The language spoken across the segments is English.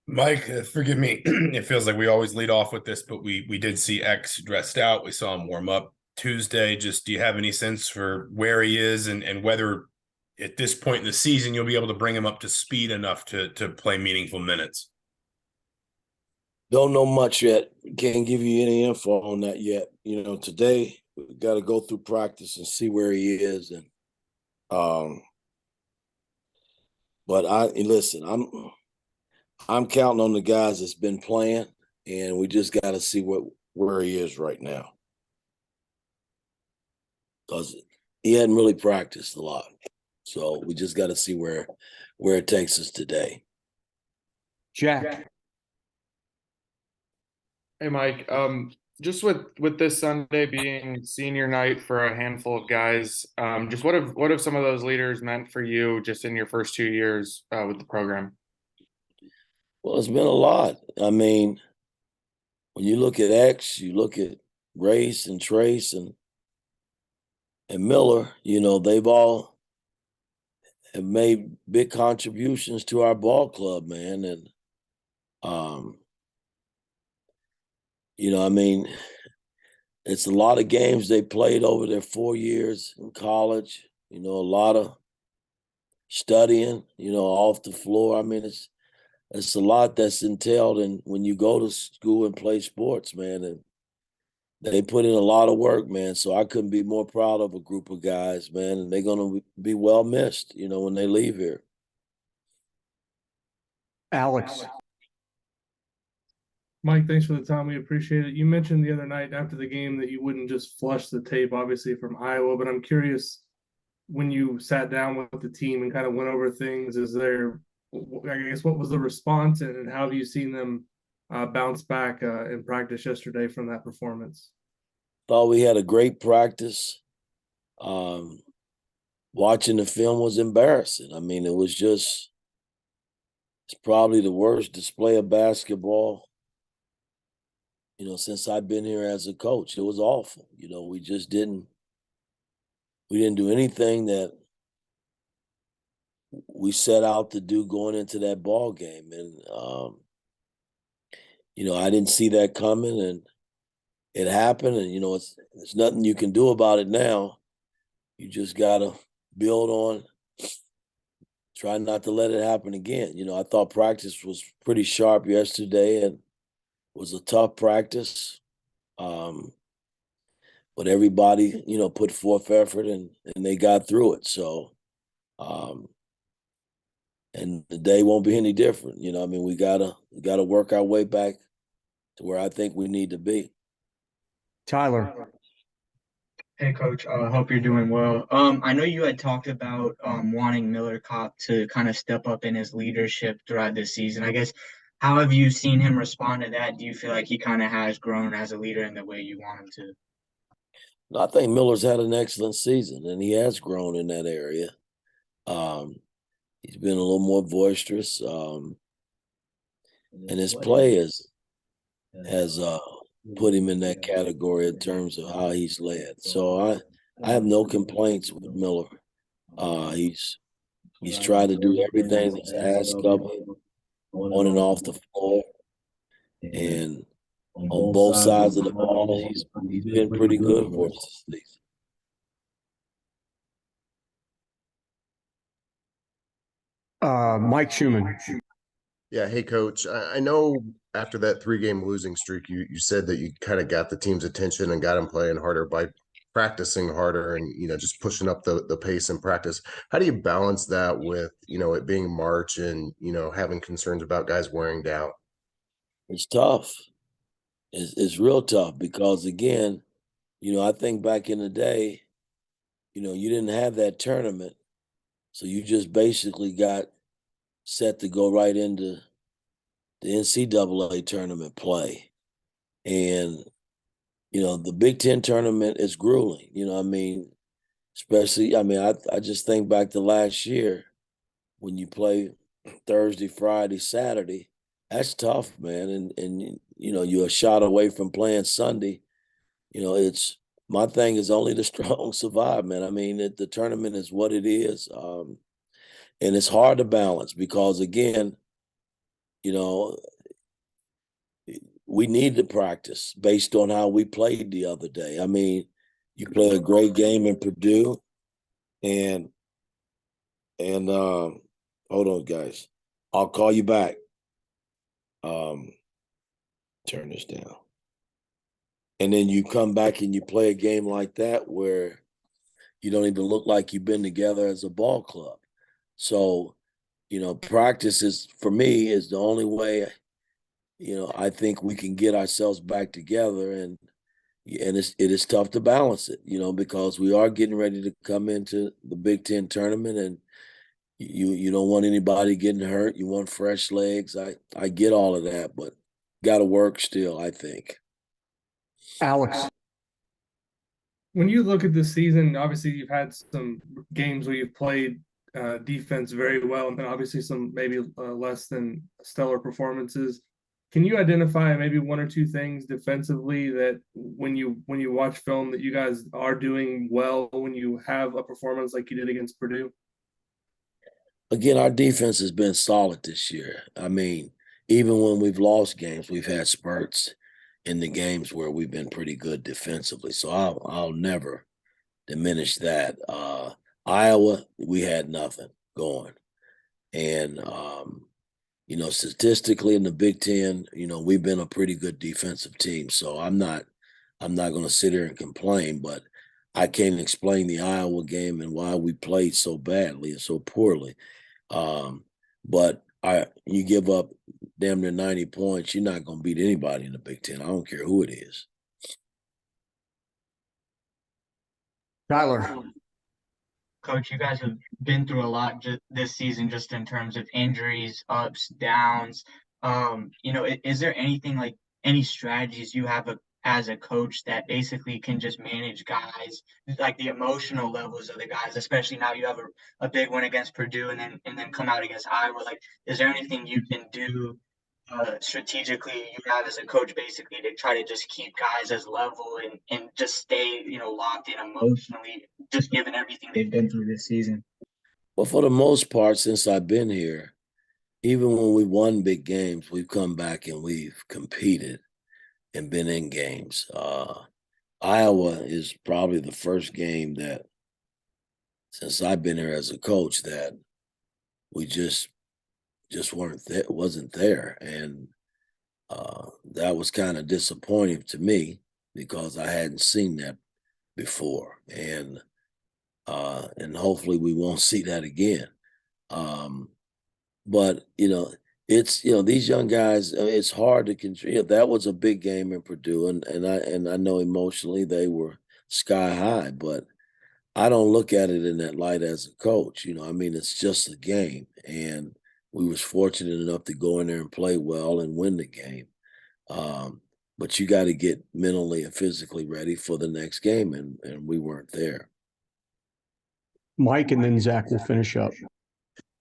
Mike, forgive me. It feels like we always lead off with this, but we did see X dressed out. We saw him warm up Tuesday. Just do you have any sense for where he is and whether at this point in the season you'll be able to bring him up to speed enough to play meaningful minutes? Don't know much yet. Can't give you any info on that yet. Today we got to go through practice and see where he is. And um, but I listen. I'm counting on the guys that's been playing, and we just got to see where he is right now because he hadn't really practiced a lot. So we just got to see where it takes us today. Jack. Hey Mike, just with this Sunday being senior night for a handful of guys, just what have some of those leaders meant for you just in your first 2 years with the program? Well, it's been a lot. I mean, when you look at X, you look at Race and Trace and Miller. They've all have made big contributions to our ball club, man. And I mean, it's a lot of games they played over their 4 years in college. A lot of studying, off the floor. I mean, it's a lot that's entailed in when you go to school and play sports, man. And they put in a lot of work, man. So I couldn't be more proud of a group of guys, man. And they're gonna be well missed, when they leave here. Alex. Mike, thanks for the time. We appreciate it. You mentioned the other night after the game that you wouldn't just flush the tape, obviously, from Iowa, but I'm curious when you sat down with the team and kind of went over things, I guess, what was the response and how have you seen them bounce back in practice yesterday from that performance? Thought we had a great practice. Watching the film was embarrassing. I mean, it's probably the worst display of basketball since I've been here as a coach. It was awful. We just didn't do anything that we set out to do going into that ball game. And, I didn't see that coming and it happened. And, there's nothing you can do about it now. You just got to build on, try not to let it happen again. I thought practice was pretty sharp yesterday and was a tough practice. But everybody, put forth effort and they got through it. So, and the day won't be any different. I mean, we gotta work our way back to where I think we need to be. Tyler. Hey, Coach. Hope you're doing well. I know you had talked about wanting Miller Kopp to kind of step up in his leadership throughout this season. I guess, how have you seen him respond to that? Do you feel like he kind of has grown as a leader in the way you want him to? I think Miller's had an excellent season, and he has grown in that area. He's been a little more boisterous, and his play has put him in that category in terms of how he's led. So I have no complaints with Miller. He's tried to do everything that's asked of him on and off the floor, and on both sides of the ball, he's been pretty good for us this season. Mike Schumann. Yeah, hey coach. I know after that 3-game losing streak, you said that you kind of got the team's attention and got them playing harder by practicing harder and just pushing up the pace in practice. How do you balance that with it being March and having concerns about guys wearing down? It's tough. It's real tough because again, I think back in the day, you didn't have that tournament, so you just basically got set to go right into the NCAA tournament play. And, the Big Ten tournament is grueling, I mean, especially, I just think back to last year when you play Thursday, Friday, Saturday, that's tough, man. And you're a shot away from playing Sunday. It's my thing is only the strong survive, man. I mean, the tournament is what it is. And it's hard to balance because, again, you know, we need to practice based on how we played the other day. I mean, you play a great game in Purdue, and hold on, guys, I'll call you back. Turn this down, and then you come back and you play a game like that where you don't even look like you've been together as a ball club. So, practice is, for me, is the only way, I think we can get ourselves back together, and it is tough to balance it, because we are getting ready to come into the Big Ten tournament, and you don't want anybody getting hurt. You want fresh legs. I get all of that, but got to work still, I think. Alex. When you look at this season, obviously you've had some games where you've played defense very well, and then obviously some maybe less than stellar performances. Can you identify maybe one or two things defensively that when you watch film that you guys are doing well when you have a performance like you did against Purdue? Again, our defense has been solid this year. I mean, even when we've lost games, we've had spurts in the games where we've been pretty good defensively. So I'll never diminish that. Iowa, we had nothing going. And statistically in the Big Ten, we've been a pretty good defensive team. So I'm not going to sit here and complain, but I can't explain the Iowa game and why we played so badly and so poorly. But you give up damn near 90 points, you're not going to beat anybody in the Big Ten. I don't care who it is. Tyler. Coach, you guys have been through a lot this season, just in terms of injuries, ups, downs. Is there anything, like any strategies you have as a coach that basically can just manage guys, like the emotional levels of the guys, especially now you have a big one against Purdue and then come out against Iowa? Like, is there anything you can do strategically you have as a coach, basically, to try to just keep guys as level and just stay, locked in emotionally, just given everything they've been through this season? Well, for the most part, since I've been here, even when we won big games, we've come back and we've competed and been in games. Iowa is probably the first game that, since I've been here as a coach, that we just wasn't there, and that was kind of disappointing to me because I hadn't seen that before, and hopefully we won't see that again. But it's these young guys. It's hard to control. That was a big game in Purdue, and I know emotionally they were sky high, but I don't look at it in that light as a coach. I mean, it's just a game, and we was fortunate enough to go in there and play well and win the game. But you got to get mentally and physically ready for the next game, and we weren't there. Mike, and then Zach will finish up.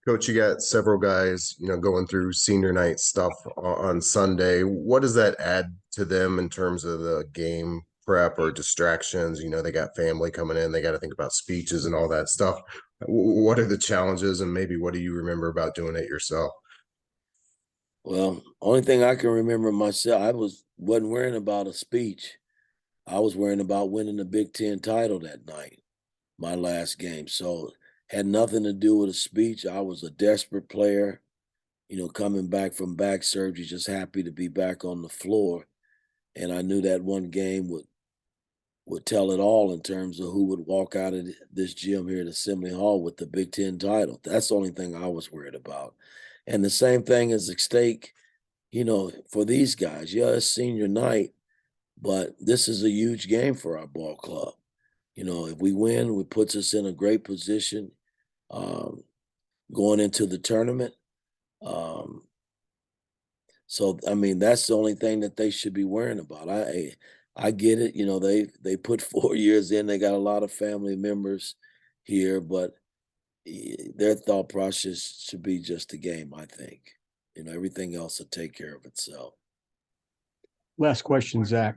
Coach, you got several guys, going through senior night stuff on Sunday. What does that add to them in terms of the game prep or distractions? They got family coming in, they got to think about speeches and all that stuff. What are the challenges, and maybe what do you remember about doing it yourself? Well, only thing I can remember myself, I wasn't worrying about a speech. I was worrying about winning the Big Ten title that night, my last game. So had nothing to do with a speech. I was a desperate player, coming back from back surgery, just happy to be back on the floor. And I knew that one game would tell it all in terms of who would walk out of this gym here at Assembly Hall with the Big Ten title. That's the only thing I was worried about. And the same thing is at stake, for these guys. Yeah, it's senior night, but this is a huge game for our ball club. If we win, it puts us in a great position going into the tournament. So, I mean, that's the only thing that they should be worrying about. I get it. They put 4 years in. They got a lot of family members here, but their thought process should be just a game, I think. Everything else will take care of itself. Last question, Zach.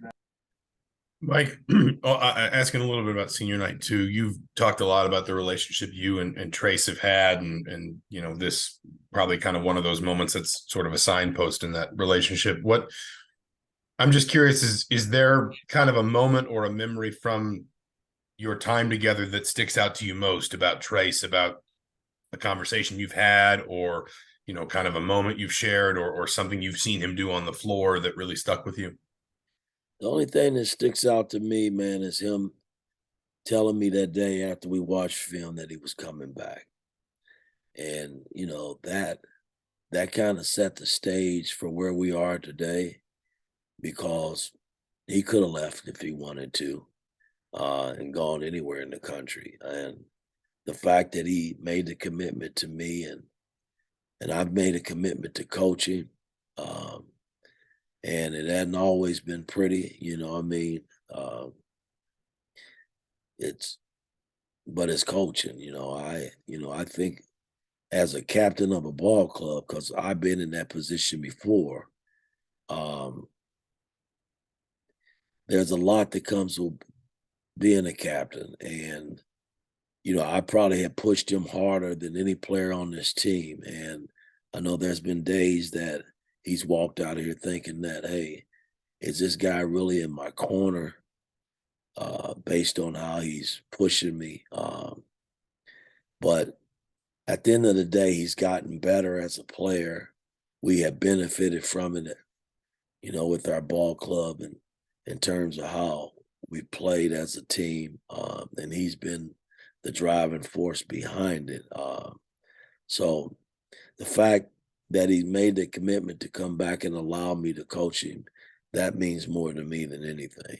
Mike, asking a little bit about senior night too. You've talked a lot about the relationship you and Trace have had, and you know this probably kind of one of those moments that's sort of a signpost in that relationship. What I'm just curious is there kind of a moment or a memory from your time together that sticks out to you most about Trace, about a conversation you've had, or you know, kind of a moment you've shared, or something you've seen him do on the floor that really stuck with you? The only thing that sticks out to me, man, is him telling me that day after we watched film that he was coming back. And, you know, that kind of set the stage for where we are today because he could have left if he wanted to and gone anywhere in the country. And the fact that he made the commitment to me and I've made a commitment to coaching. And it hadn't always been pretty, you know. I mean, it's but it's coaching, you know. I think as a captain of a ball club, because I've been in that position before. Um, there's a lot that comes with being a captain, and you know, I probably have pushed him harder than any player on this team. And I know there's been days that he's walked out of here thinking that, hey, is this guy really in my corner? Based on how he's pushing me. But at the end of the day, he's gotten better as a player. We have benefited from it, you know, with our ball club and in terms of how we played as a team. And he's been the driving force behind it. So the fact that he made the commitment to come back and allow me to coach him, that means more to me than anything.